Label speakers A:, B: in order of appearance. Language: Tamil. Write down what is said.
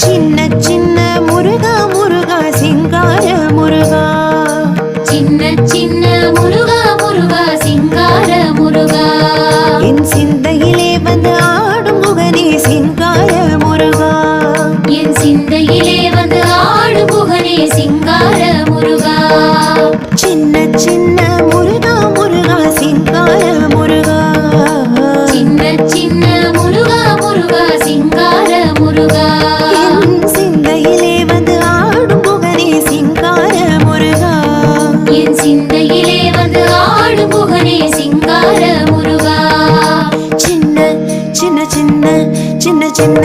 A: சின்ன சின்ன முருகா முருகா சிங்கார முருகா
B: சின்ன சின்ன முருகா முருகா சிங்கார முருகா
A: என் சிந்தையிலே வந்து ஆடும் முகனே சிங்கார முருகா
B: என் சிந்தையிலே வந்து ஆடும் முகனே சிங்கார முருகா
A: சின்ன சின்ன முருகா முருகா சிங்கார முருகா
B: சின்ன சின்ன முருகா முருகா சிங்கார முருகா
A: என் சிந்தையிலே வந்து ஆடும் முகனே சிங்கார முருகா
B: என் சிந்தையிலே வந்து ஆடும் முகனே சிங்கார முருகா
A: சின்ன சின்ன சின்ன சின்ன சின்ன